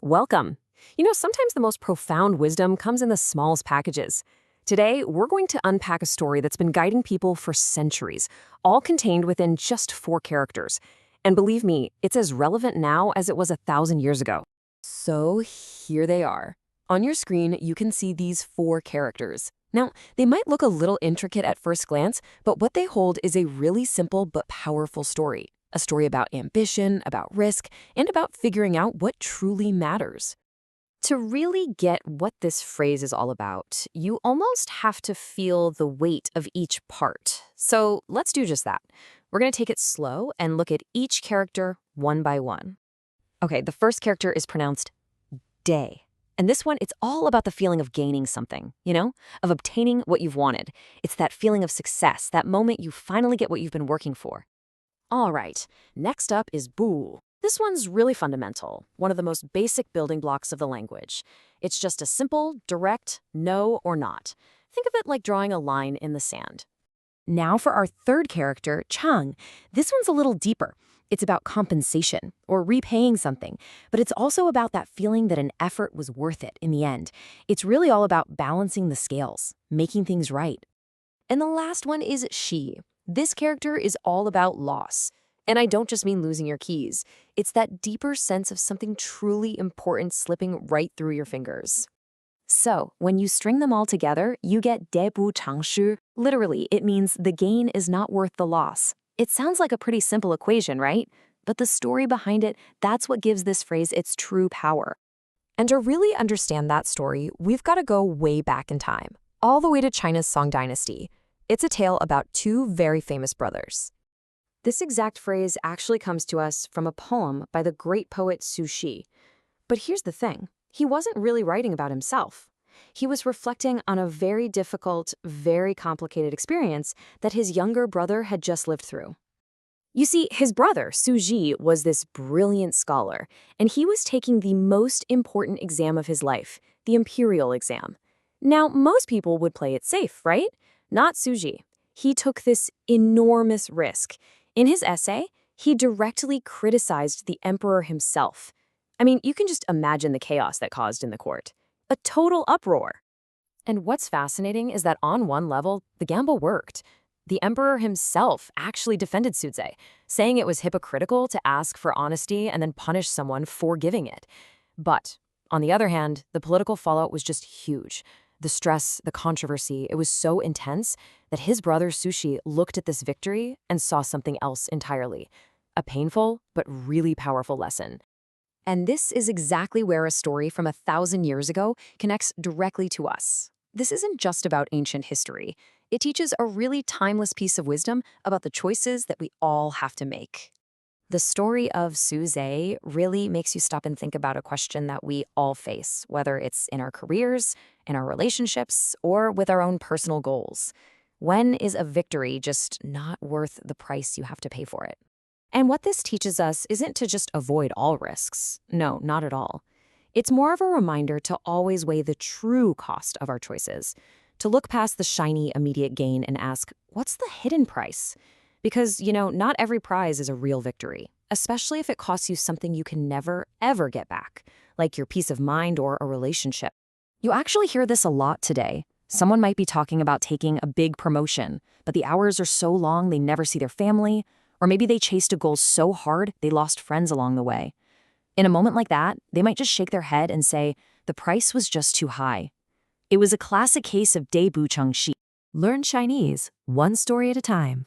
Welcome. Sometimes the most profound wisdom comes in the smallest packages. Today, we're going to unpack a story that's been guiding people for centuries, all contained within just 4 characters. And believe me, it's as relevant now as it was 1,000 years ago. So here they are. On your screen, you can see these 4 characters. Now, they might look a little intricate at first glance, but what they hold is a really simple but powerful story. A story about ambition, about risk, and about figuring out what truly matters. To really get what this phrase is all about, you almost have to feel the weight of each part. So let's do just that. We're going to take it slow and look at each character one by one. Okay, the first character is pronounced day. And this one, it's all about the feeling of gaining something, of obtaining what you've wanted. It's that feeling of success, that moment you finally get what you've been working for. All right, next up is bu. This one's really fundamental, one of the most basic building blocks of the language. It's just a simple, direct no or not. Think of it like drawing a line in the sand. Now for our third character, chang. This one's a little deeper. It's about compensation, or repaying something, but it's also about that feeling that an effort was worth it in the end. It's really all about balancing the scales, making things right. And the last one is shi. This character is all about loss. And I don't just mean losing your keys. It's that deeper sense of something truly important slipping right through your fingers. So, when you string them all together, you get得不偿失. Literally, it means the gain is not worth the loss. It sounds like a pretty simple equation, right? But the story behind it, that's what gives this phrase its true power. And to really understand that story, we've got to go way back in time, all the way to China's Song Dynasty. It's a tale about 2 very famous brothers. This exact phrase actually comes to us from a poem by the great poet Su Shi. But here's the thing. He wasn't really writing about himself. He was reflecting on a very difficult, very complicated experience that his younger brother had just lived through. You see, his brother, Su Shi, was this brilliant scholar, and he was taking the most important exam of his life, the imperial exam. Now, most people would play it safe, right? Not Su Shi. He took this enormous risk. In his essay, he directly criticized the emperor himself. I mean, you can just imagine the chaos that caused in the court. A total uproar. And what's fascinating is that on one level, the gamble worked. The emperor himself actually defended Suze, saying it was hypocritical to ask for honesty and then punish someone for giving it. But on the other hand, the political fallout was just huge. The stress, the controversy, it was so intense that his brother Su Shi looked at this victory and saw something else entirely. A painful but really powerful lesson. And this is exactly where a story from 1,000 years ago connects directly to us. This isn't just about ancient history. It teaches a really timeless piece of wisdom about the choices that we all have to make. The story of Suze really makes you stop and think about a question that we all face, whether it's in our careers, in our relationships, or with our own personal goals. When is a victory just not worth the price you have to pay for it? And what this teaches us isn't to just avoid all risks. No, not at all. It's more of a reminder to always weigh the true cost of our choices, to look past the shiny, immediate gain and ask, what's the hidden price? Because, not every prize is a real victory, especially if it costs you something you can never, ever get back, like your peace of mind or a relationship. You actually hear this a lot today. Someone might be talking about taking a big promotion, but the hours are so long they never see their family, or maybe they chased a goal so hard they lost friends along the way. In a moment like that, they might just shake their head and say, the price was just too high. It was a classic case of Bù Cháng Shī. Learn Chinese, one story at a time.